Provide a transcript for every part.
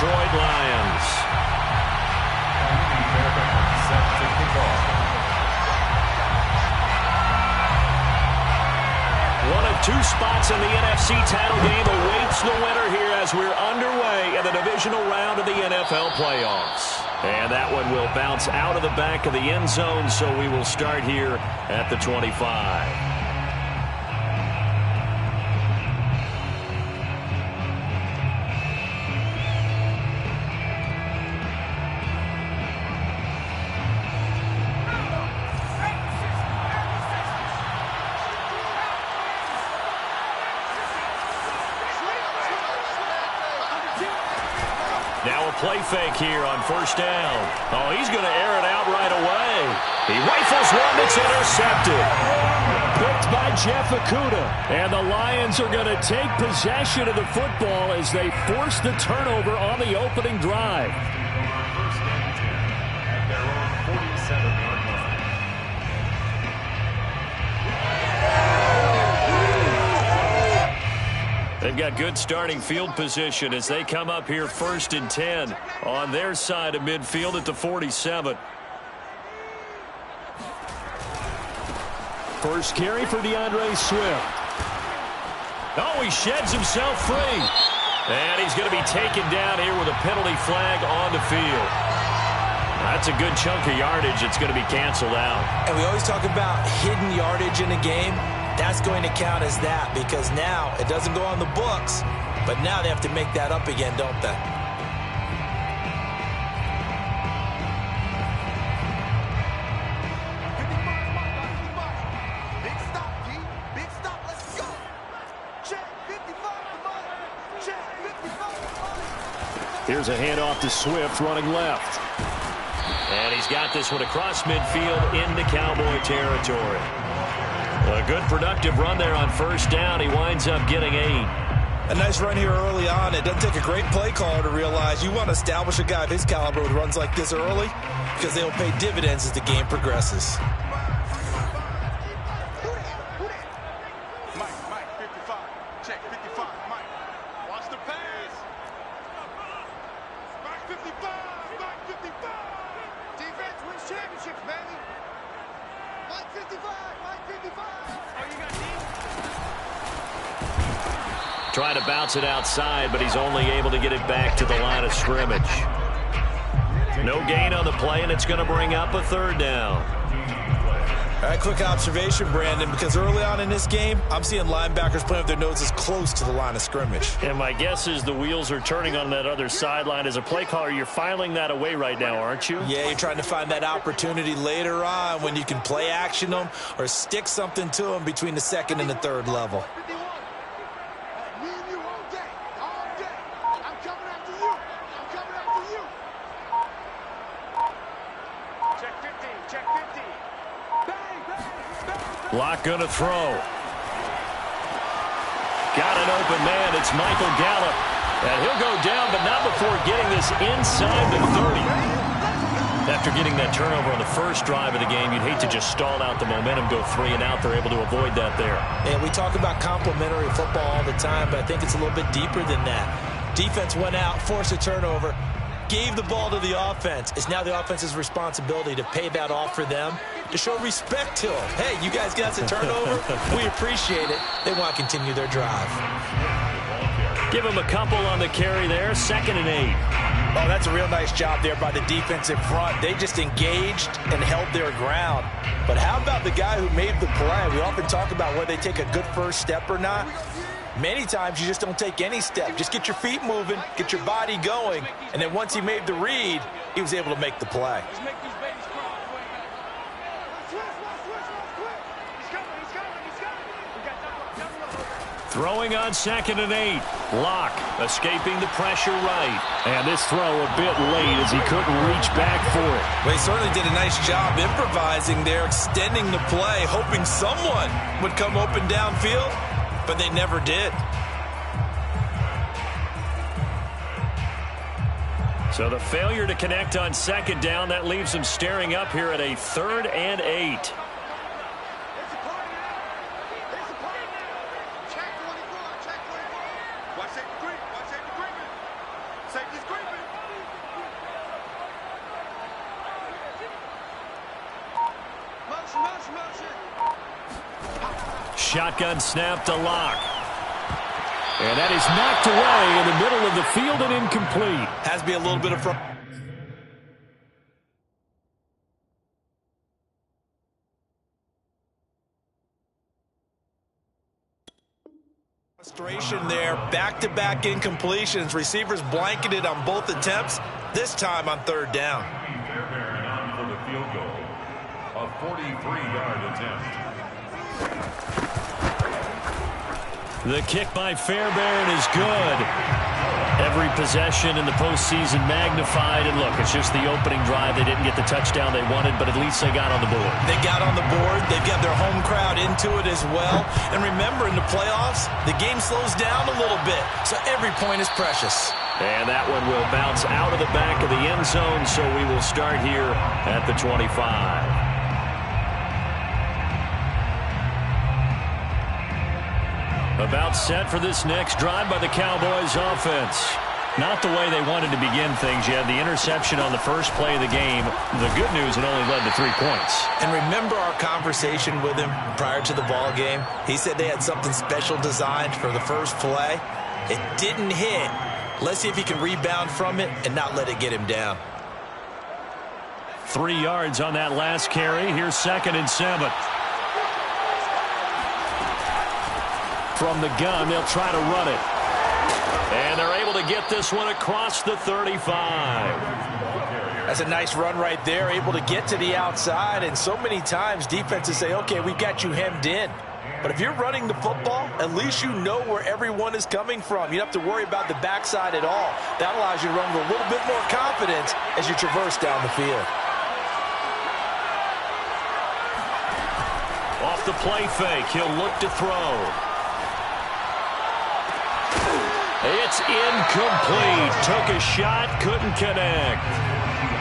Detroit Lions. One of two spots in the NFC title game awaits the winner here as we're underway in the divisional round of the NFL playoffs. And that one will bounce out of the back of the end zone, so we will start here at the 25. Play fake here on first down. Oh, he's going to air it out right away. He rifles one that's intercepted. Picked by Jeff Okudah. And the Lions are going to take possession of the football as they force the turnover on the opening drive. At their own 47-yard line. They've got good starting field position as they come up here 1st and 10 on their side of midfield at the 47. First carry for DeAndre Swift. Oh, he sheds himself free. And he's going to be taken down here with a penalty flag on the field. That's a good chunk of yardage. It's going to be canceled out. And we always talk about hidden yardage in a game. That's going to count as that because now it doesn't go on the books, but now they have to make that up again, don't they? Big stop, G. Big stop. Let's go. Check 55. Check 55. Here's a handoff to Swift running left. And he's got this one across midfield into Cowboy territory. A good productive run there on first down. He winds up getting 8. A nice run here early on. It doesn't take a great play caller to realize you want to establish a guy of his caliber who runs like this early because they'll pay dividends as the game progresses. Mike, 55. Check 55. Mike, watch the pass. Mike 55. Mike 55. Defense wins championships, baby. Mike 55. Mike 55. Trying to bounce it outside, but he's only able to get it back to the line of scrimmage. No gain on the play, and it's going to bring up a 3rd down. All right, quick observation, Brandon, because early on in this game, I'm seeing linebackers playing with their noses close to the line of scrimmage. And my guess is the wheels are turning on that other sideline. As a play caller, you're filing that away right now, aren't you? Yeah, you're trying to find that opportunity later on when you can play action them or stick something to them between the 2nd and the 3rd level. Locke going to throw. Got an open man. It's Michael Gallup. And he'll go down, but not before getting this inside the 30. After getting that turnover on the first drive of the game, you'd hate to just stall out the momentum, go 3 and out. They're able to avoid that there. And we talk about complementary football all the time, but I think it's a little bit deeper than that. Defense went out, forced a turnover, gave the ball to the offense. It's now the offense's responsibility to pay that off for them, to show respect to them. Hey, you guys got a turnover. We appreciate it. They want to continue their drive. Give him a couple on the carry there. 2nd and 8. Oh, that's a real nice job there by the defensive front. They just engaged and held their ground. But how about the guy who made the play? We often talk about whether they take a good first step or not. Many times you just don't take any step. Just get your feet moving, get your body going, and then once he made the read, he was able to make the play. Throwing on 2nd and 8. Locke escaping the pressure right. And this throw a bit late as he couldn't reach back for it. Well, he certainly did a nice job improvising there, extending the play, hoping someone would come open downfield, but they never did. So the failure to connect on 2nd down, that leaves him staring up here at a 3rd and 8. Watch safety creep. Safety's creeping. Shotgun snap to Locke. And that is knocked away in the middle of the field and incomplete. Has to be a little bit of frustration there. Back-to-back incompletions. Receivers blanketed on both attempts, this time on third down. Fairbairn on for the field goal. A 43-yard attempt. The kick by Fairbairn is good. Every possession in the postseason magnified. And look, it's just the opening drive. They didn't get the touchdown they wanted, but at least they got on the board. They got on the board. They've got their home crowd into it as well. And remember, in the playoffs, the game slows down a little bit, so every point is precious. And that one will bounce out of the back of the end zone, so we will start here at the 25. About set for this next drive by the Cowboys offense. Not the way they wanted to begin things. You had the interception on the first play of the game. The good news, it only led to 3 points. And remember our conversation with him prior to the ball game? He said they had something special designed for the first play. It didn't hit. Let's see if he can rebound from it and not let it get him down. 3 yards on that last carry. Here's 2nd and 7. From the gun, they'll try to run it. And they're able to get this one across the 35. That's a nice run right there, able to get to the outside. And so many times defenses say, okay, we've got you hemmed in. But if you're running the football, at least you know where everyone is coming from. You don't have to worry about the backside at all. That allows you to run with a little bit more confidence as you traverse down the field. Off the play fake, he'll look to throw. It's incomplete. Took a shot, couldn't connect.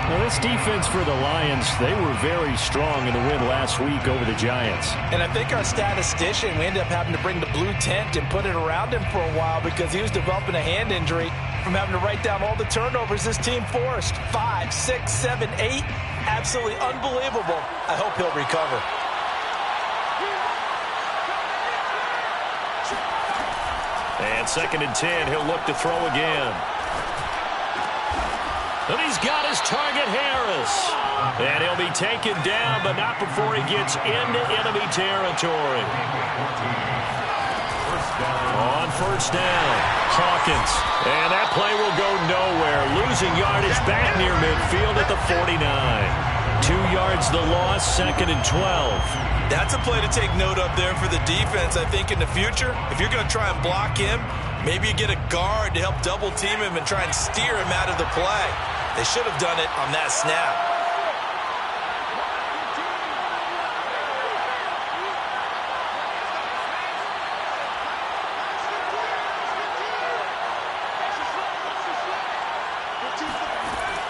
Well, this defense for the Lions, they were very strong in the win last week over the Giants. And I think our statistician, we ended up having to bring the blue tent and put it around him for a while because he was developing a hand injury from having to write down all the turnovers this team forced. 5, 6, 7, 8. Absolutely unbelievable. I hope he'll recover. And 2nd and 10, he'll look to throw again. And he's got his target, Harris. And he'll be taken down, but not before he gets into enemy territory. On first down, Hawkins. And that play will go nowhere. Losing yardage back near midfield at the 49. 2 yards the loss, 2nd and 12. That's a play to take note of there for the defense. I think in the future, if you're going to try and block him, maybe you get a guard to help double team him and try and steer him out of the play. They should have done it on that snap.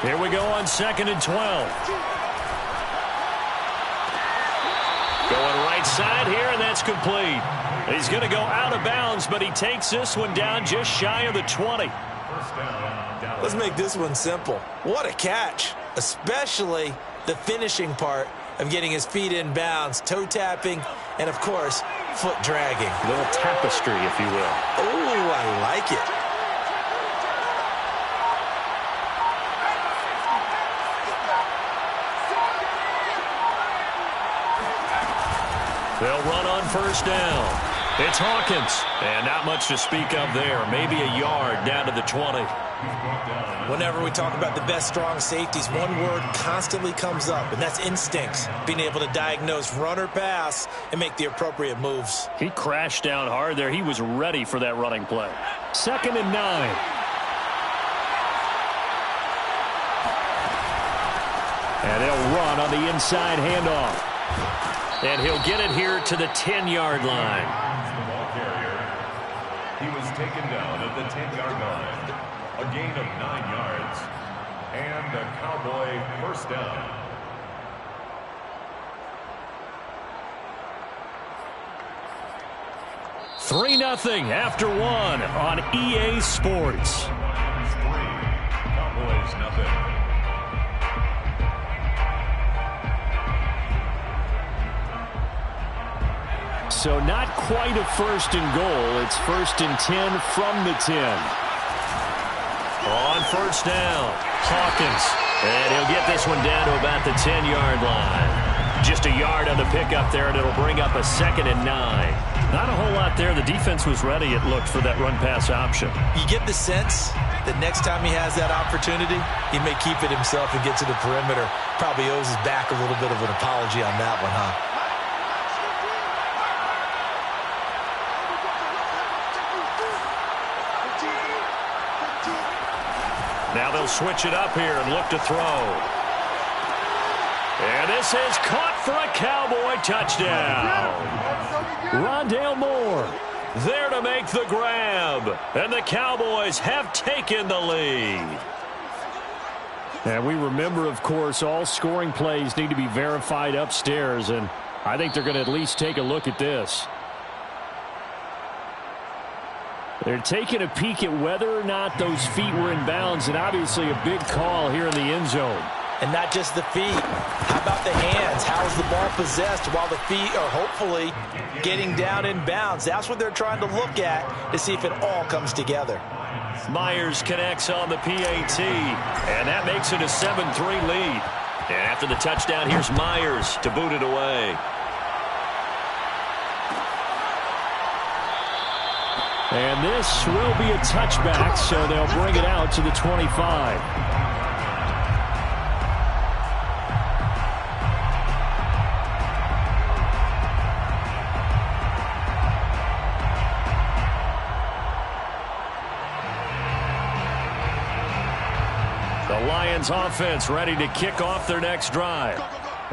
Here we go on 2nd and 12. Going right side here, and that's complete. He's going to go out of bounds, but he takes this one down just shy of the 20. Let's make this one simple. What a catch, especially the finishing part of getting his feet in bounds, toe tapping, and, of course, foot dragging. A little tapestry, if you will. Oh, I like it. They'll run on first down. It's Hawkins. And not much to speak of there. Maybe a yard down to the 20. Whenever we talk about the best strong safeties, one word constantly comes up, and that's instincts. Being able to diagnose run or pass and make the appropriate moves. He crashed down hard there. He was ready for that running play. 2nd and 9. And they'll run on the inside handoff. And he'll get it here to the 10-yard line. The ball carrier. He was taken down at the 10-yard line. A gain of 9 yards. And a Cowboy first down. Three 3-0 after one on EA Sports. Lions 3, Cowboys nothing. so not quite a first and goal. It's 1st and 10 from the 10. On first down, Hawkins. And he'll get this one down to about the 10-yard line. Just a yard on the pickup there, and it'll bring up a 2nd and 9. Not a whole lot there. The defense was ready, it looked, for that run-pass option. You get the sense that next time he has that opportunity, he may keep it himself and get to the perimeter. Probably owes his back a little bit of an apology on that one, huh? Now they'll switch it up here and look to throw. And this is caught for a Cowboy touchdown. Rondale Moore there to make the grab. And the Cowboys have taken the lead. And we remember, of course, all scoring plays need to be verified upstairs. And I think they're going to at least take a look at this. They're taking a peek at whether or not those feet were in bounds, and obviously a big call here in the end zone. And not just the feet. How about the hands? How is the ball possessed while the feet are hopefully getting down in bounds? That's what they're trying to look at to see if it all comes together. Myers connects on the PAT, and that makes it a 7-3 lead. And after the touchdown, here's Myers to boot it away. And this will be a touchback, so they'll bring it out to the 25. The Lions offense ready to kick off their next drive.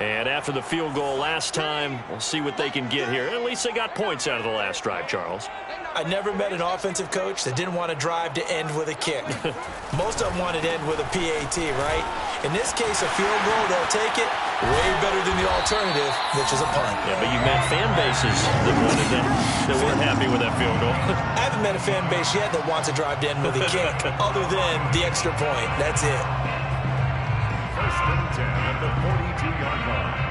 And after the field goal last time, we'll see what they can get here. At least they got points out of the last drive, Charles. I never met an offensive coach that didn't want to drive to end with a kick. Most of them wanted to end with a PAT, right? In this case, a field goal, they'll take it way better than the alternative, which is a punt. Yeah, but you've met fan bases that weren't happy with that field goal. I haven't met a fan base yet that wants to drive to end with a kick, other than the extra point. That's it. 1st and 10 at the 42-yard line.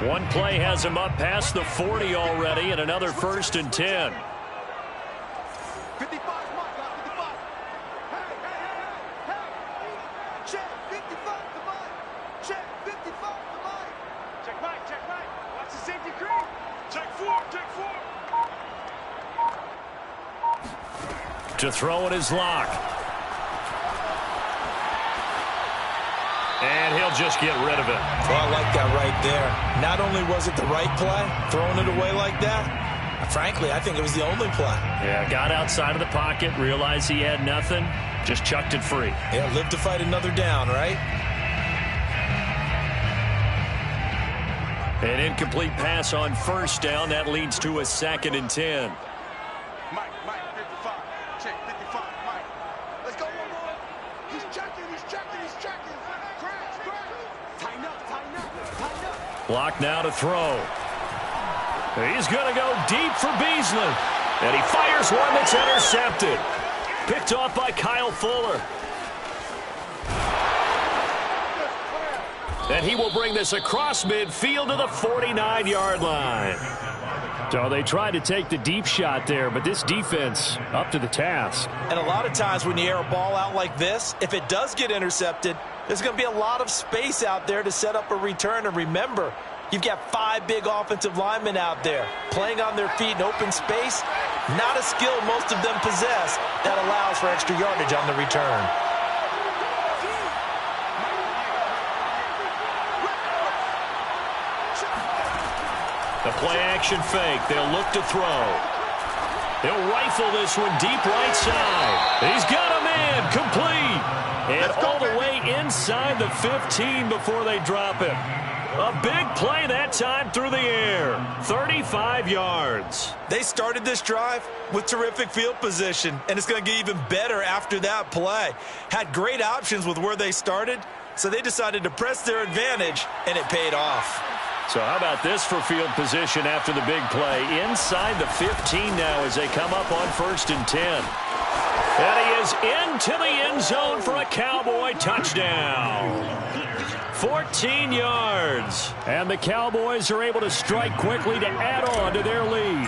One play has him up past the 40 already, and another 1st and 10. 55, Mike, 55. Hey. Check, 55 to Mike. Check, 55 to Mike. Check Mike. Watch the safety creep. Check 4. To throw it is Locke. And he'll just get rid of it. Well, I like that right there. Not only was it the right play, throwing it away like that, frankly, I think it was the only play. Yeah, got outside of the pocket, realized he had nothing, just chucked it free. Yeah, live to fight another down, right? An incomplete pass on first down. That leads to a 2nd and 10. Mike, 55. Check, 55, Mike. Let's go one more. He's checking. Crash. Tighten up. Block now to throw. He's going to go deep for Beasley. And he fires one that's intercepted. Picked off by Kyle Fuller. And he will bring this across midfield to the 49-yard line. So they tried to take the deep shot there, but this defense up to the task. And a lot of times when you air a ball out like this, if it does get intercepted, there's going to be a lot of space out there to set up a return. And remember, you've got 5 big offensive linemen out there playing on their feet in open space. Not a skill most of them possess that allows for extra yardage on the return. The play-action fake. They'll look to throw. They'll rifle this one deep right side. He's got a man. Complete. And all the way inside the 15 before they drop him. A big play that time through the air. 35 yards. They started this drive with terrific field position, and it's going to get even better after that play. Had great options with where they started, so they decided to press their advantage, and it paid off. So how about this for field position after the big play? Inside the 15 now as they come up on 1st and 10. And he is into the end zone for a Cowboy touchdown. 14 yards. And the Cowboys are able to strike quickly to add on to their lead.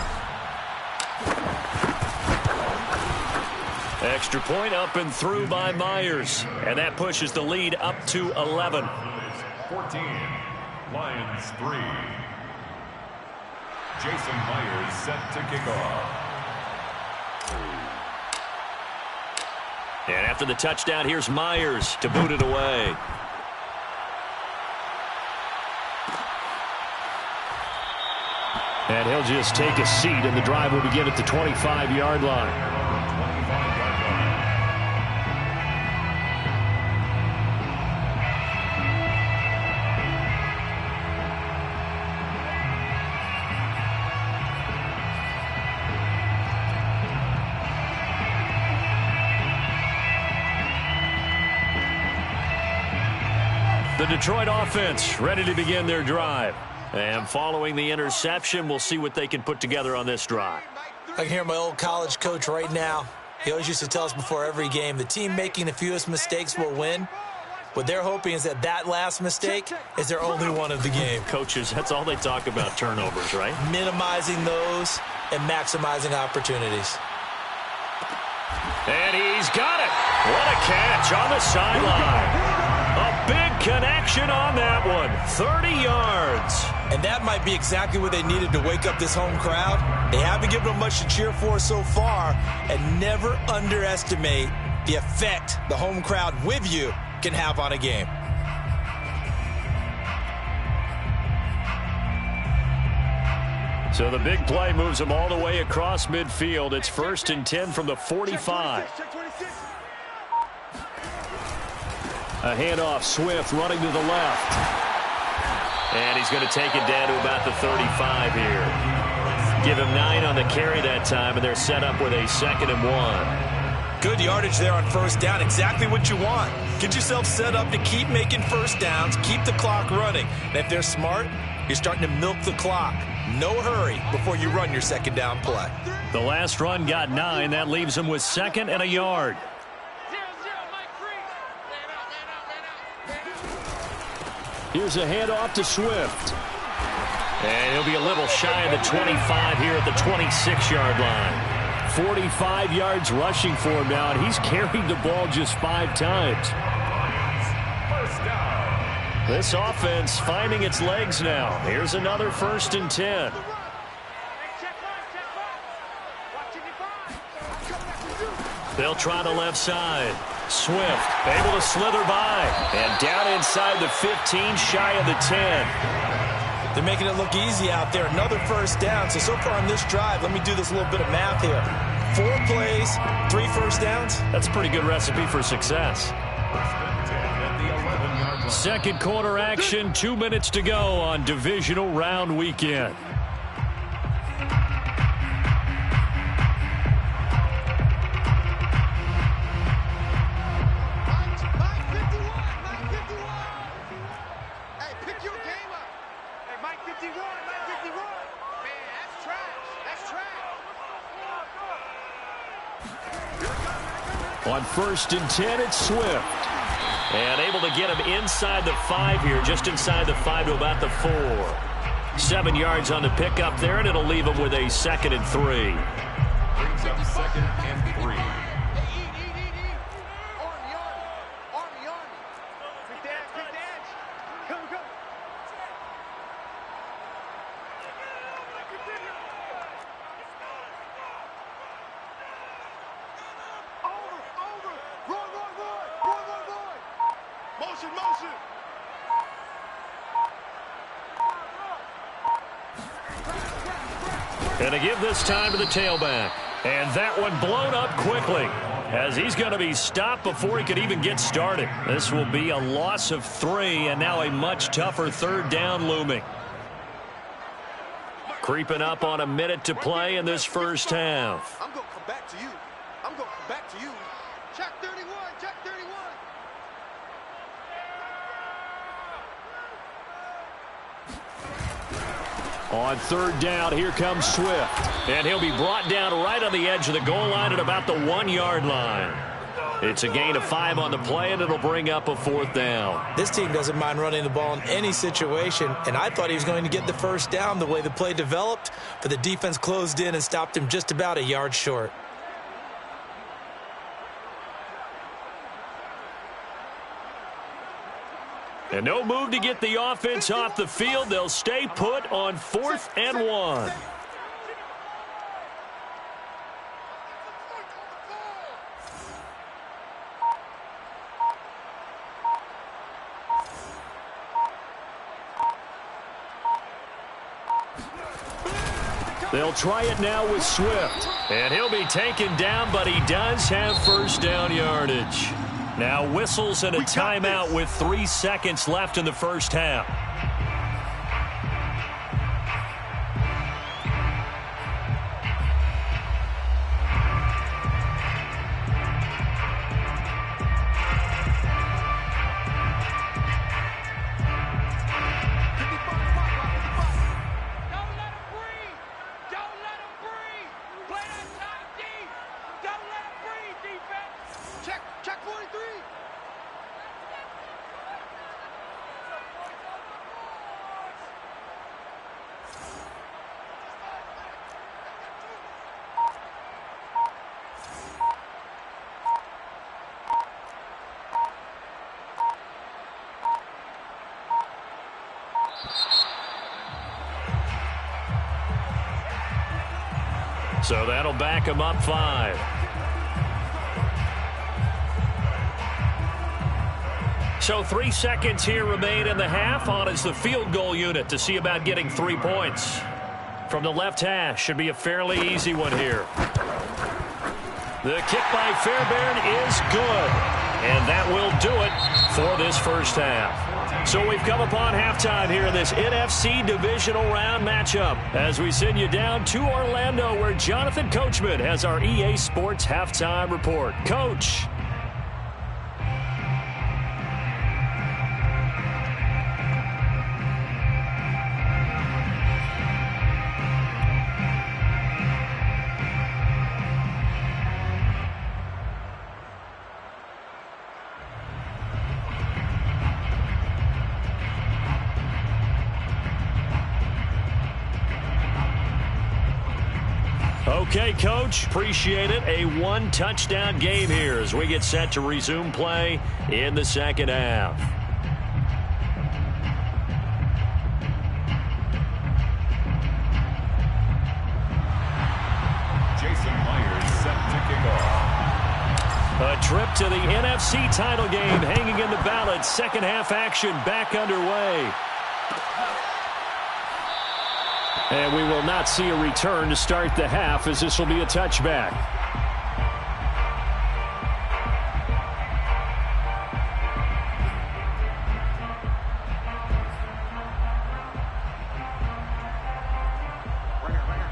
Extra point up and through by Myers. And that pushes the lead up to 11. 14, Lions 3. Jason Myers set to kick off. And after the touchdown, here's Myers to boot it away. And he'll just take a seat, and the drive will begin at the 25-yard line. The Detroit offense ready to begin their drive. And following the interception, we'll see what they can put together on this drive. I can hear my old college coach right now. He always used to tell us before every game, the team making the fewest mistakes will win. What they're hoping is that last mistake is their only one of the game. Coaches, that's all they talk about, turnovers, right? Minimizing those and maximizing opportunities. And he's got it. What a catch on the sideline. A big connection on that one. 30 yards. And that might be exactly what they needed to wake up this home crowd. They haven't given them much to cheer for so far. And never underestimate the effect the home crowd with you can have on a game. So the big play moves them all the way across midfield. It's 1st and 10 from the 45. A handoff, Swift running to the left. And he's going to take it down to about the 35 here. Give him 9 on the carry that time, and they're set up with a 2nd and 1. Good yardage there on first down. Exactly what you want. Get yourself set up to keep making first downs, keep the clock running. And if they're smart, you're starting to milk the clock. No hurry before you run your 2nd down play. The last run got 9. That leaves him with 2nd and a yard. Here's a handoff to Swift. And he'll be a little shy of the 25 here at the 26-yard line. 45 yards rushing for him now, and he's carried the ball just 5 times. First down. This offense finding its legs now. Here's another 1st and 10. They'll try the left side. Swift able to slither by. And down inside the 15, shy of the 10. They're making it look easy out there. Another first down. So far on this drive, let me do this little bit of math here. 4 plays, 3 first downs. That's a pretty good recipe for success. 2nd quarter action, 2 minutes to go on divisional round weekend. On 1st and 10, it's Swift. And able to get him inside the 5 here, just inside the 5 to about the 4. 7 yards on the pickup there, and it'll leave him with a 2nd and 3. Brings up 2nd and 3. And to give this time to the tailback. And that one blown up quickly, as he's going to be stopped before he could even get started. This will be a loss of 3, and now a much tougher 3rd down looming. Creeping up on a minute to play in this first half. I'm going to come back to you. I'm going to come back to you. Check 31, check 31. On third down, here comes Swift. And he'll be brought down right on the edge of the goal line at about the 1-yard line. It's a gain of 5 on the play, and it'll bring up a 4th down. This team doesn't mind running the ball in any situation, and I thought he was going to get the first down the way the play developed, but the defense closed in and stopped him just about a yard short. And no move to get the offense off the field. They'll stay put on 4th and 1. They'll try it now with Swift. And he'll be taken down, but he does have first down yardage. Now whistles and a timeout with 3 seconds left in the first half. So that'll back him up 5. So 3 seconds here remain in the half. On is the field goal unit to see about getting 3 points. From the left hash, should be a fairly easy one here. The kick by Fairbairn is good. And that will do it for this first half. So we've come upon halftime here in this NFC Divisional Round matchup as we send you down to Orlando where Jonathan Coachman has our EA Sports Halftime Report. Coach. Okay, Coach, appreciate it. A 1-touchdown game here as we get set to resume play in the second half. Jason Myers set to kick off. A trip to the NFC title game hanging in the balance. Second half action back underway. And we will not see a return to start the half as this will be a touchback.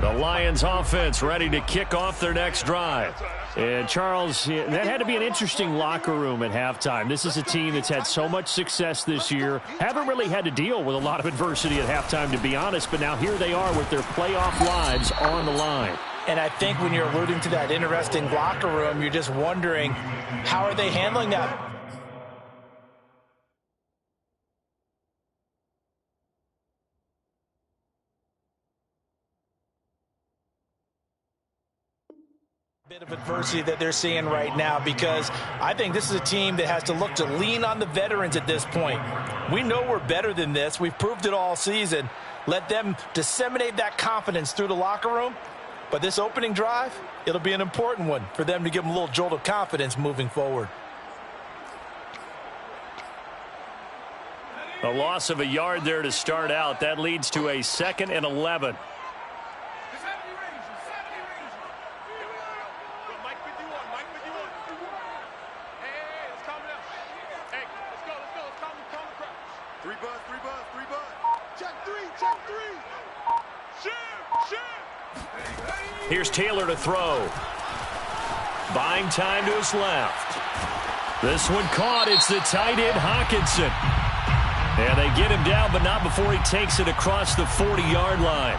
The Lions offense ready to kick off their next drive. And Charles, that had to be an interesting locker room at halftime. This is a team that's had so much success this year. Haven't really had to deal with a lot of adversity at halftime, to be honest. But now here they are with their playoff lives on the line. And I think when you're alluding to that interesting locker room, you're just wondering, how are they handling that? Bit of adversity that they're seeing right now, because I think this is a team that has to look to lean on the veterans at this point. We know we're better than this. We've proved it all season. Let them disseminate that confidence through the locker room. But this opening drive, it'll be an important one for them to give them a little jolt of confidence moving forward. A loss of a yard there to start out. That leads to a 2nd and 11. Here's Taylor to throw. Buying time to his left. This one caught. It's the tight end, Hockenson. And they get him down, but not before he takes it across the 40-yard line.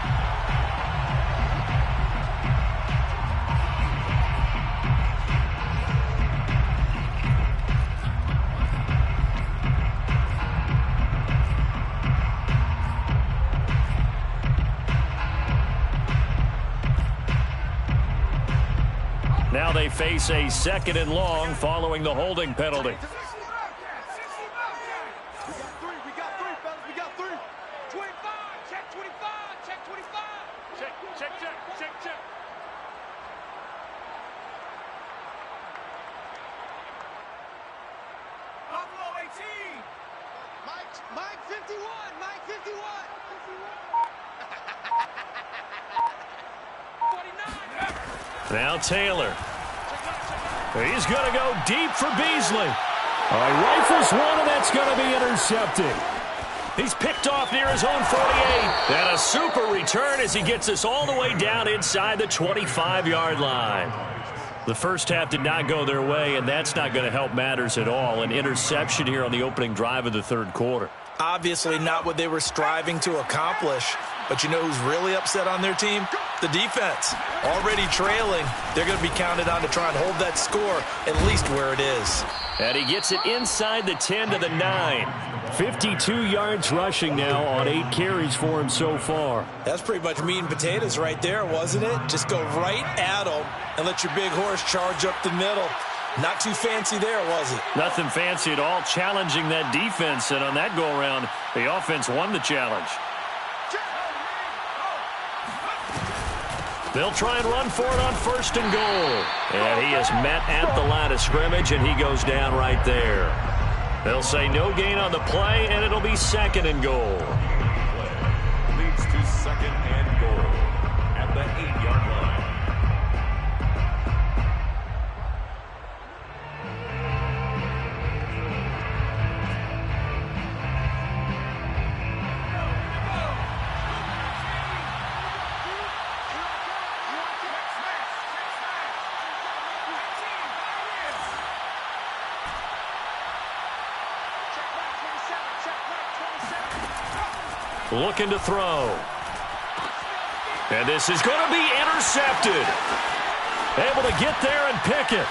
Now they face a 2nd and long following the holding penalty. We got three, fellas. We got three. 25. Check 25. Check 25. Check. Buffalo 18. Mike 51. Mike 51. 49. Now Taylor. He's going to go deep for Beasley. All right, rifles one, and that's going to be intercepted. He's picked off near his own 48. And a super return as he gets us all the way down inside the 25-yard line. The first half did not go their way, and that's not going to help matters at all. An interception here on the opening drive of the third quarter. Obviously not what they were striving to accomplish. But you know who's really upset on their team? The defense. Already trailing. They're going to be counted on to try and hold that score at least where it is. And he gets it inside the 10 to the 9. 52 yards rushing now on 8 carries for him so far. That's pretty much meat and potatoes right there, wasn't it? Just go right at them and let your big horse charge up the middle. Not too fancy there, was it? Nothing fancy at all, challenging that defense. And on that go-around, the offense won the challenge. They'll try and run for it on 1st and goal. And he is met at the line of scrimmage, and he goes down right there. They'll say no gain on the play, and it'll be 2nd and goal. Leads to 2nd and goal at the 8-yard line. Looking to throw. And this is going to be intercepted. Able to get there and pick it.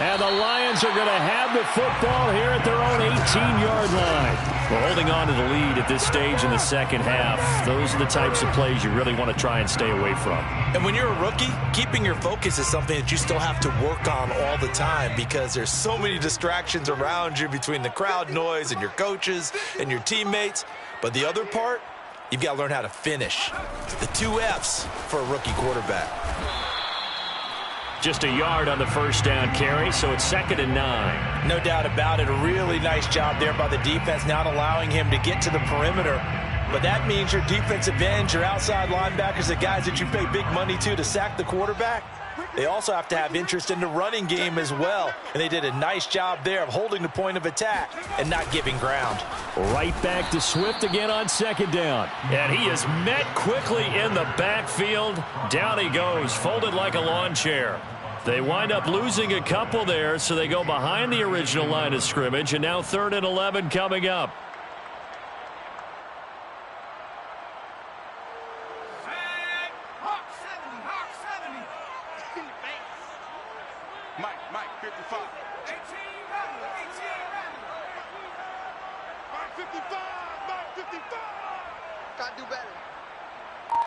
And the Lions are going to have the football here at their own 18-yard line. We're holding on to the lead at this stage in the second half. Those are the types of plays you really want to try and stay away from. And when you're a rookie, keeping your focus is something that you still have to work on all the time because there's so many distractions around you between the crowd noise and your coaches and your teammates. But the other part, you've got to learn how to finish. The 2 F's for a rookie quarterback. Just a yard on the first down carry, so it's 2nd and 9. No doubt about it. A really nice job there by the defense, not allowing him to get to the perimeter. But that means your defensive ends, your outside linebackers, the guys that you pay big money to sack the quarterback, they also have to have interest in the running game as well. And they did a nice job there of holding the point of attack and not giving ground. Right back to Swift again on 2nd down. And he is met quickly in the backfield. Down he goes, folded like a lawn chair. They wind up losing a couple there, so they go behind the original line of scrimmage, and now 3rd and 11 coming up. Mike 55. 18 Mike 55. Mike 55. Gotta do better.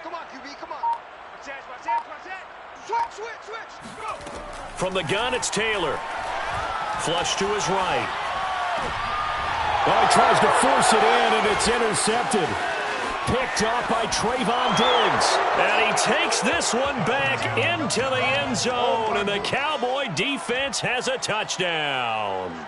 Come on, QB, come on. Watch that. Switch. Go. From the gun, it's Taylor. Flush to his right. Well, he tries to force it in, and it's intercepted. Picked off by Trayvon Diggs. And he takes this one back into the end zone, and the Cowboy defense has a touchdown.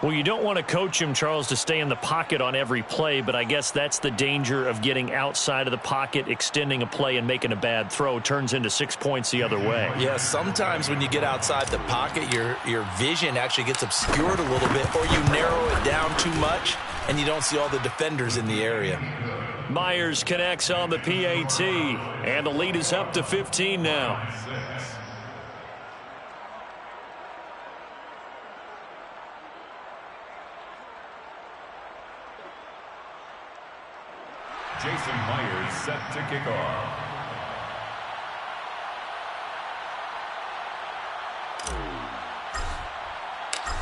Well, you don't want to coach him, Charles, to stay in the pocket on every play, but I guess that's the danger of getting outside of the pocket, extending a play, and making a bad throw. Turns into 6 points the other way. Yeah, sometimes when you get outside the pocket, your vision actually gets obscured a little bit, or you narrow it down too much, and you don't see all the defenders in the area. Myers connects on the PAT, and the lead is up to 15 now. Jason Myers set to kick off.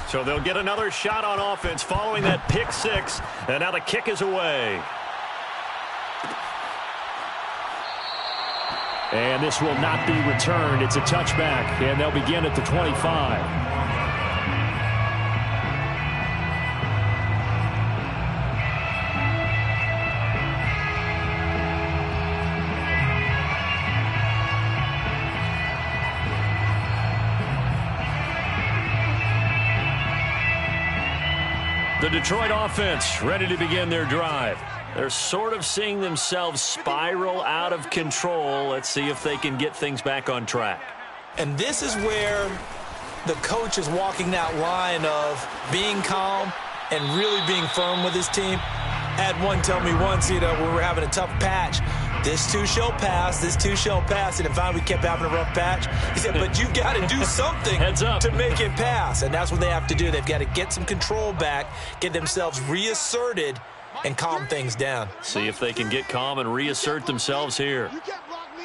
So they'll get another shot on offense following that pick six. And now the kick is away. And this will not be returned. It's a touchback, and they'll begin at the 25. The Detroit offense ready to begin their drive. They're sort of seeing themselves spiral out of control. Let's see if they can get things back on track. And this is where the coach is walking that line of being calm and really being firm with his team. I had one tell me once, when we were having a tough patch, this too shall pass, this too shall pass. And finally we kept having a rough patch. He said, but you've got to do something to make it pass. And that's what they have to do. They've got to get some control back, get themselves reasserted, and calm things down. See if they can get calm and reassert themselves here. You can't block me.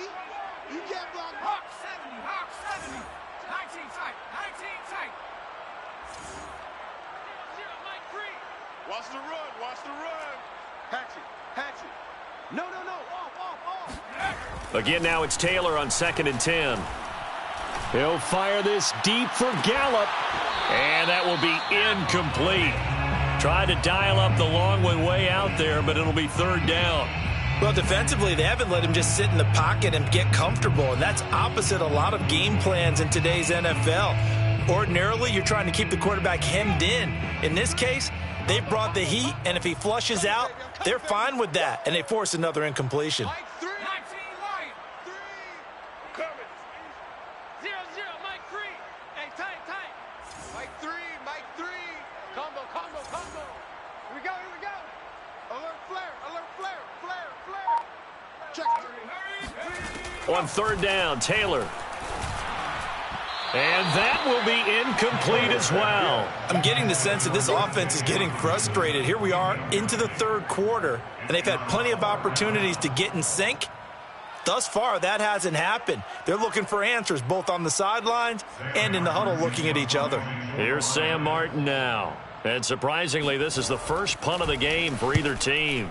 You can't block me. Hawk 70, Hawk 70. 19 tight, 19 tight. Mike Green. Watch the run, watch the run. Hatchet, hatchet. No, no, no. Off. Again, now it's Taylor on 2nd and 10. He'll fire this deep for Gallup. And that will be incomplete. Tried to dial up the long way out there, but it'll be 3rd down. Well, defensively, they haven't let him just sit in the pocket and get comfortable, and that's opposite a lot of game plans in today's NFL. Ordinarily, you're trying to keep the quarterback hemmed in. In this case, they brought the heat, and if he flushes out, they're fine with that, and they force another incompletion. Mike 3. 19 Lion. 3. Coming. 0-0, Mike 3. Hey, tight, tight. Mike 3, Mike 3. Combo, combo, combo. Here we go, here we go. Alert flare, flare, flare. Check. On 3rd down, Taylor. And that will be incomplete as well. I'm getting the sense that this offense is getting frustrated. Here we are into the 3rd quarter, and they've had plenty of opportunities to get in sync. Thus far, that hasn't happened. They're looking for answers both on the sidelines and in the huddle looking at each other. Here's Sam Martin now. And surprisingly, this is the first punt of the game for either team.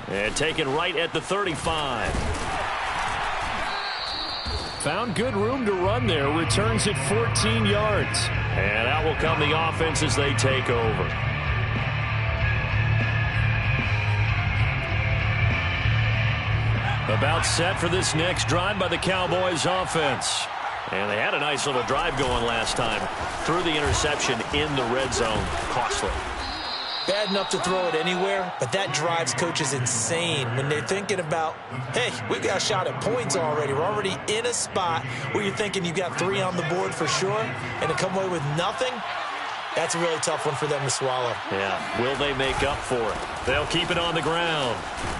And taken right at the 35. Found good room to run there. Returns it 14 yards. And out will come the offense as they take over. About set for this next drive by the Cowboys offense. And they had a nice little drive going last time. Threw the interception in the red zone. Costly. Bad enough to throw it anywhere, but that drives coaches insane when they're thinking about, hey, we got a shot at points already. We're already in a spot where you're thinking you've got 3 on the board for sure, and to come away with nothing, that's a really tough one for them to swallow. Yeah, will they make up for it? They'll keep it on the ground.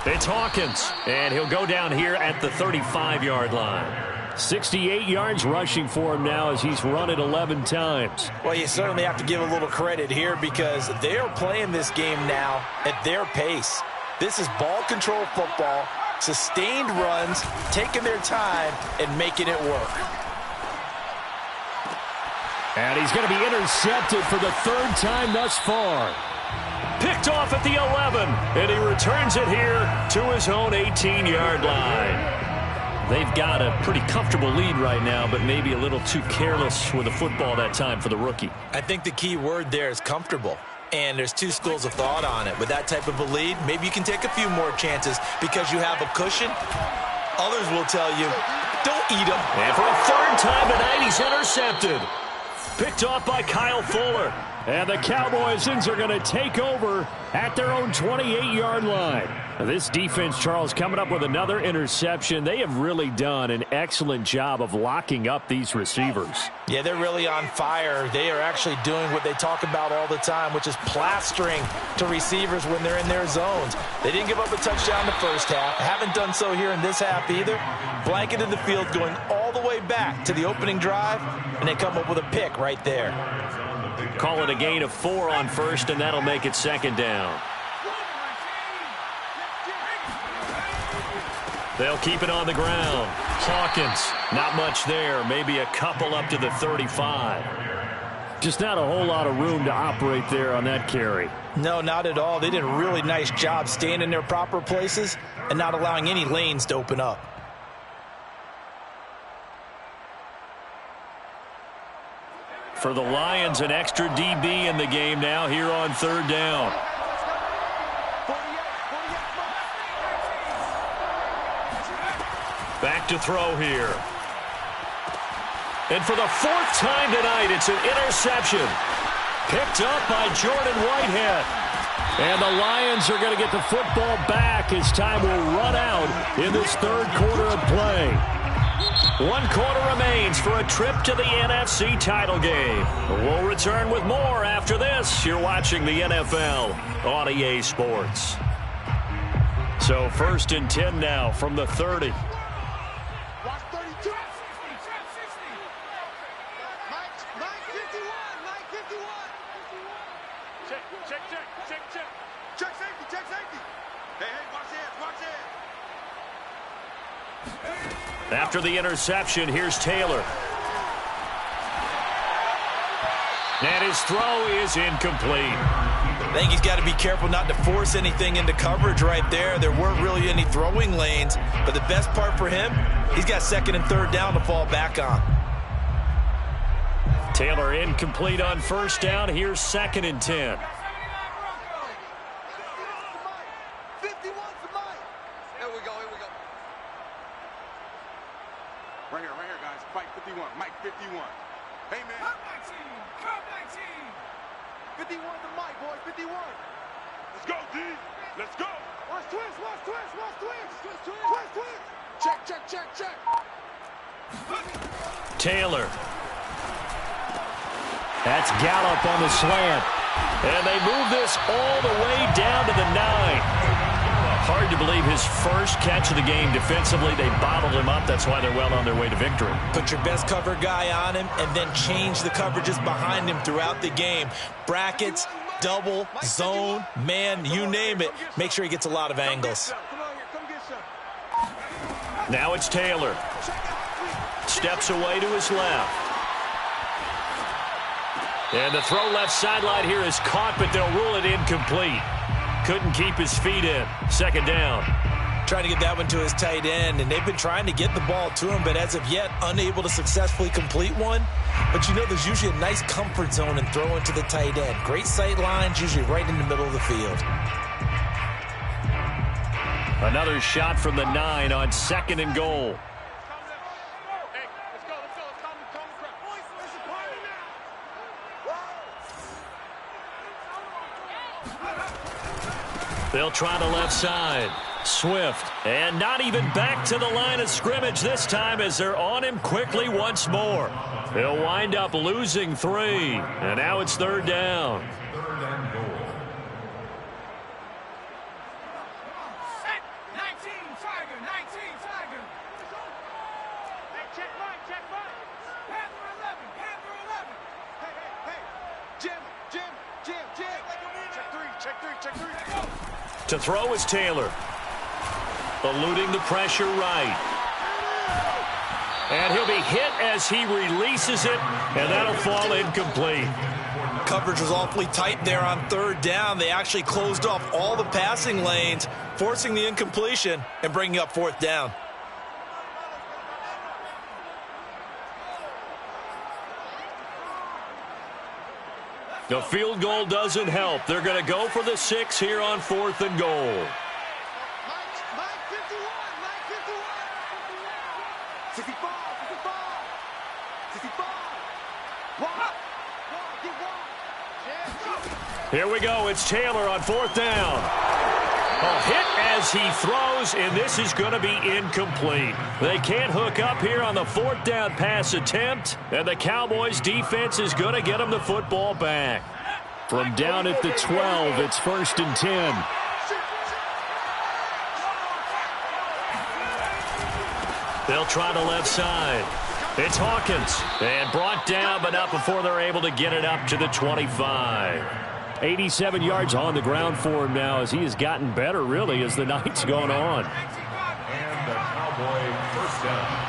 It's Hawkins, and he'll go down here at the 35-yard line. 68 yards rushing for him now as he's run it 11 times. Well, you certainly have to give a little credit here because they're playing this game now at their pace. This is ball control football, sustained runs, taking their time, and making it work. And he's going to be intercepted for the 3rd time thus far. Picked off at the 11, and he returns it here to his own 18-yard line. They've got a pretty comfortable lead right now, but maybe a little too careless with the football that time for the rookie. I think the key word there is comfortable. And there's 2 schools of thought on it. With that type of a lead, maybe you can take a few more chances because you have a cushion. Others will tell you, don't eat them. And for a 3rd time tonight, he's intercepted. Picked off by Kyle Fuller. And the Cowboys are going to take over at their own 28-yard line. This defense, Charles, coming up with another interception. They have really done an excellent job of locking up these receivers. Yeah, they're really on fire. They are actually doing what they talk about all the time, which is plastering to receivers when they're in their zones. They didn't give up a touchdown the first half. Haven't done so here in this half either. Blanketed the field going all the way back to the opening drive, and they come up with a pick right there. Call it a gain of 4 on first, and that'll make it second down. They'll keep it on the ground. Hawkins, not much there. Maybe a couple up to the 35. Just not a whole lot of room to operate there on that carry. No, not at all. They did a really nice job staying in their proper places and not allowing any lanes to open up. For the Lions, an extra DB in the game now here on third down. Back to throw here. And for the 4th time tonight, it's an interception. Picked up by Jordan Whitehead. And the Lions are going to get the football back as time will run out in this third quarter of play. 1 quarter remains for a trip to the NFC title game. We'll return with more after this. You're watching the NFL on EA Sports. So 1st and 10 now from the 30. After the interception, here's Taylor. And his throw is incomplete. I think he's got to be careful not to force anything into coverage right there. There weren't really any throwing lanes, but the best part for him, he's got 2nd and 3rd down to fall back on. Taylor incomplete on first down. Here's 2nd and 10. Right here, guys. Fight 51. Mike 51. Hey, man. Come 19. Come 19. 51 to Mike, boys. 51. Let's go, D. Let's go. Watch twist. Watch twist. Watch twist. Twist, twist. Check, check, check, check. Taylor. That's Gallup on the slant. And they move this all the way down to the 9. Hard to believe his first catch of the game defensively. They bottled him up. That's why they're well on their way to victory. Put your best cover guy on him and then change the coverages behind him throughout the game. Brackets, double, zone, man, you name it. Make sure he gets a lot of angles. Now it's Taylor. Steps away to his left. And the throw left sideline here is caught, but they'll rule it incomplete. Couldn't keep his feet in. 2nd down. Trying to get that one to his tight end, and they've been trying to get the ball to him, but as of yet, unable to successfully complete one. But you know, there's usually a nice comfort zone in throwing to the tight end. Great sight lines, usually right in the middle of the field. Another shot from the 9 on 2nd and goal. They'll try the left side. Swift. And not even back to the line of scrimmage this time as they're on him quickly once more. He'll wind up losing 3. And now it's 3rd down. 3rd and goal. Set. 19, Tiger. 19, Tiger. Hey, check Mike. Check Mike. Panther 11. Panther 11. Hey. Jim. Check 3. To throw is Taylor. Eluding the pressure right. And he'll be hit as he releases it, and that'll fall incomplete. Coverage was awfully tight there on 3rd down. They actually closed off all the passing lanes, forcing the incompletion and bringing up 4th down. The field goal doesn't help. They're going to go for the 6 here on 4th and goal. Mike 51. Mike 51. 65. Here we go. It's Taylor on 4th down. A hit as he throws, and this is going to be incomplete. They can't hook up here on the 4th down pass attempt, and the Cowboys defense is going to get them the football back. From down at the 12, it's 1st and 10. They'll try the left side. It's Hawkins. And brought down, but not before they're able to get it up to the 25. 87 yards on the ground for him now as he has gotten better, really, as the night's gone on. And the Cowboy first down.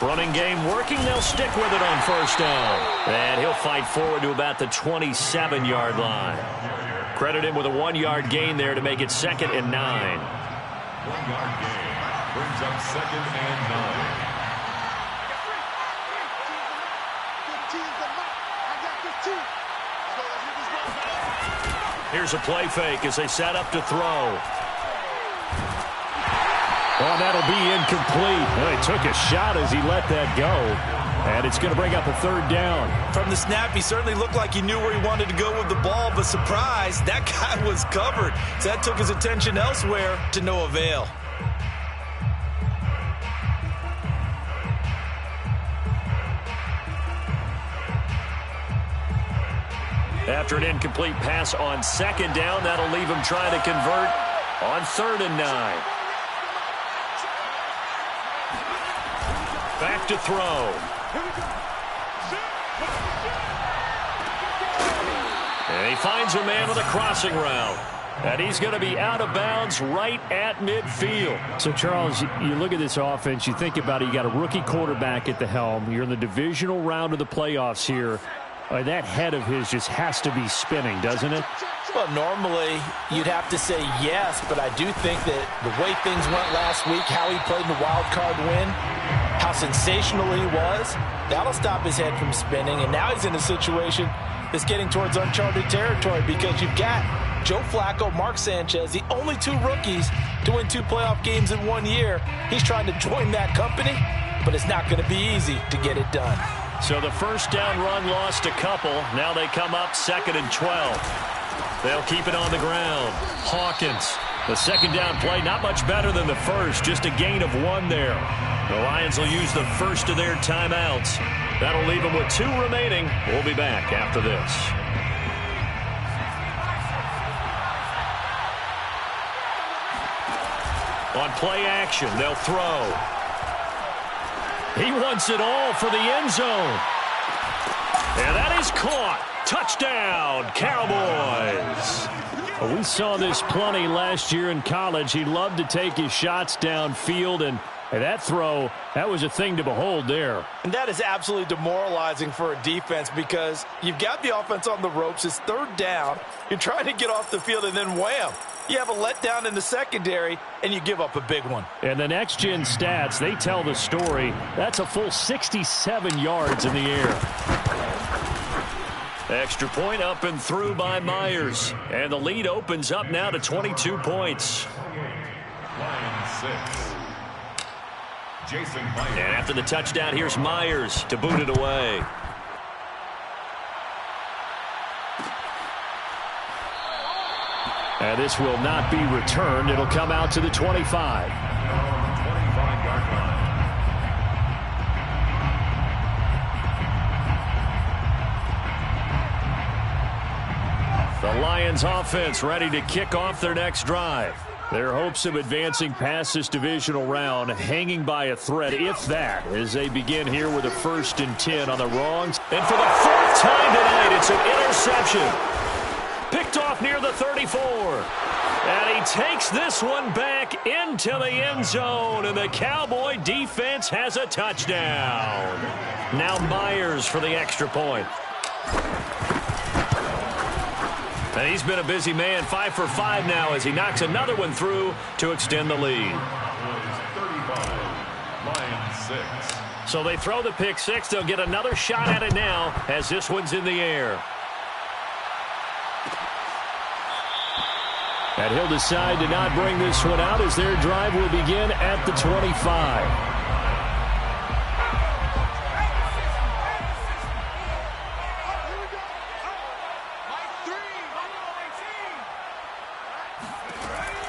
Running game working. They'll stick with it on first down. And he'll fight forward to about the 27-yard line. Credit him with a 1-yard gain there to make it 2nd and 9. 1-yard gain brings up 2nd and 9. Here's a play fake as they set up to throw. Well, that'll be incomplete. Well, he took a shot as he let that go. And it's going to bring up a 3rd down. From the snap, he certainly looked like he knew where he wanted to go with the ball, but surprise, that guy was covered. So that took his attention elsewhere to no avail. After an incomplete pass on 2nd down, that'll leave him trying to convert on 3rd and 9. Back to throw. And he finds a man with a crossing route. And he's going to be out of bounds right at midfield. So, Charles, you look at this offense, you think about it, you got a rookie quarterback at the helm. You're in the divisional round of the playoffs here. That head of his just has to be spinning, doesn't it? Well, normally you'd have to say yes, but I do think that the way things went last week, how he played in the wild card win, how sensational he was, that'll stop his head from spinning. And now he's in a situation that's getting towards uncharted territory because you've got Joe Flacco, Mark Sanchez, the only 2 rookies to win 2 playoff games in 1 year. He's trying to join that company, but it's not going to be easy to get it done. So the first down run lost a couple. Now they come up 2nd and 12. They'll keep it on the ground. Hawkins. The 2nd down play, not much better than the first. Just a gain of 1 there. The Lions will use the first of their timeouts. That'll leave them with 2 remaining. We'll be back after this. On play action, they'll throw. He wants it all for the end zone. And that is caught. Touchdown, Cowboys. Well, we saw this plenty last year in college. He loved to take his shots downfield, and that throw, that was a thing to behold there. And that is absolutely demoralizing for a defense because you've got the offense on the ropes. It's 3rd down. You're trying to get off the field, and then wham. You have a letdown in the secondary, and you give up a big one. And the next-gen stats, they tell the story. That's a full 67 yards in the air. Extra point up and through by Myers. And the lead opens up now to 22 points. Lions 6. Jason Myers. And after the touchdown, here's Myers to boot it away. And this will not be returned. It'll come out to the 25. 25-yard line. The Lions offense ready to kick off their next drive. Their hopes of advancing past this divisional round hanging by a thread, if that, as they begin here with a 1st and 10 on the wrongs. And for the 4th time tonight, it's an interception. Picked off near the 34. And he takes this one back into the end zone. And the Cowboy defense has a touchdown. Now Myers for the extra point. And he's been a busy man, 5 for 5 now as he knocks another one through to extend the lead. 35, Lions 6. So they throw the pick 6. They'll get another shot at it now as this one's in the air. And he'll decide to not bring this one out as their drive will begin at the 25.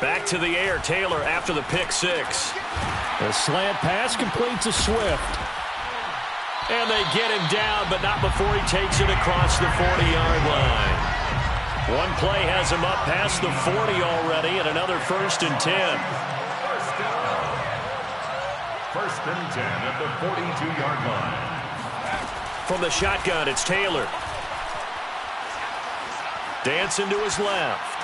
Back to the air, Taylor after the pick 6. The slant pass complete to Swift. And they get him down, but not before he takes it across the 40-yard line. One play has him up past the 40 already, and another 1st and 10. and 10 at the 42-yard line. From the shotgun, it's Taylor. Dancing to his left.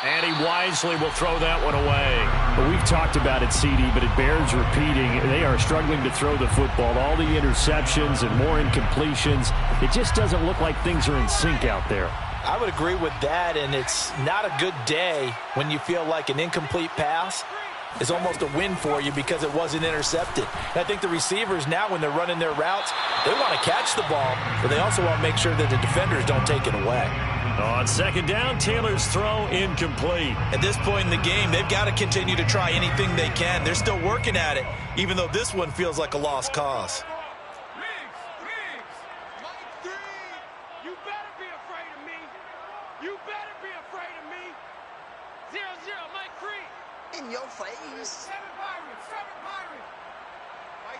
And he wisely will throw that one away. Well, we've talked about it, CD, but it bears repeating. They are struggling to throw the football. All the interceptions and more incompletions. It just doesn't look like things are in sync out there. I would agree with that, and it's not a good day when you feel like an incomplete pass is almost a win for you because it wasn't intercepted. And I think the receivers now, when they're running their routes, they want to catch the ball, but they also want to make sure that the defenders don't take it away. On second down, Taylor's throw incomplete. At this point in the game, they've got to continue to try anything they can. They're still working at it, even though this one feels like a lost cause. In your face. Seven Byron. Mike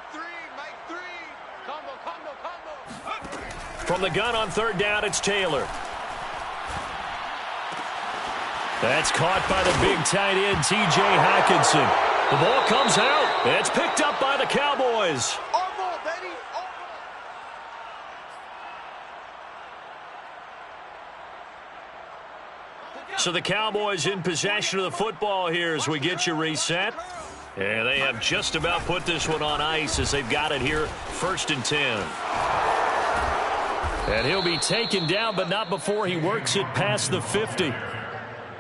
3. Combo. From the gun on third down, it's Taylor. That's caught by the big tight end, T.J. Hockenson. The ball comes out. It's picked up by the Cowboys. Ball, baby. So the Cowboys in possession of the football here as we get you reset. And they have just about put this one on ice as they've got it here, 1st and 10. And he'll be taken down, but not before he works it past the 50.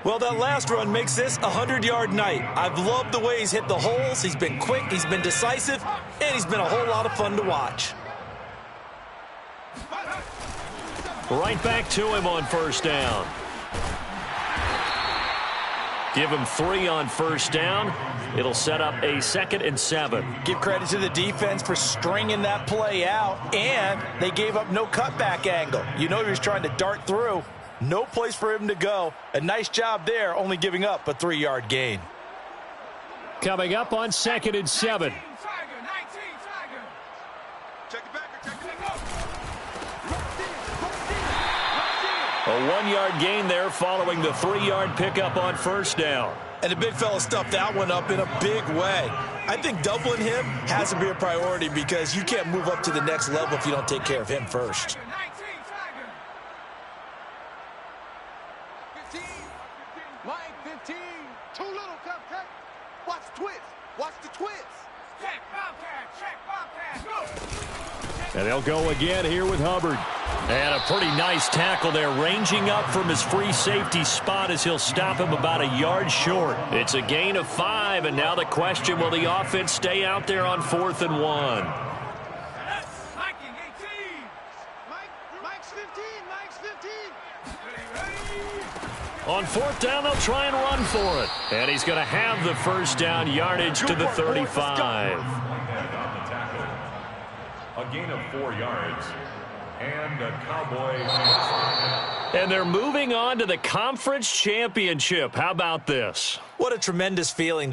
Well, that last run makes this a 100-yard night. I've loved the way he's hit the holes. He's been quick, he's been decisive, and he's been a whole lot of fun to watch. Right back to him on first down. Give him 3 on first down. It'll set up a 2nd and 7. Give credit to the defense for stringing that play out, and they gave up no cutback angle. You know he was trying to dart through. No place for him to go. A nice job there, only giving up a 3-yard gain. Coming up on 2nd and 7. A 1-yard gain there following the 3-yard pickup on first down. And the big fella stuffed that one up in a big way. I think doubling him has to be a priority because you can't move up to the next level if you don't take care of him first. 15. Too little, Cupcake. Watch the twist. Check Bobcat. Go. And they'll go again here with Hubbard. And a pretty nice tackle there, ranging up from his free safety spot as he'll stop him about a yard short. It's a gain of 5, and now the question, will the offense stay out there on 4th and 1? Mike's 15. On 4th down, they'll try and run for it. And he's going to have the first down yardage to the 35. A gain of 4 yards. And a Cowboy. And they're moving on to the conference championship. How about this? What a tremendous feeling to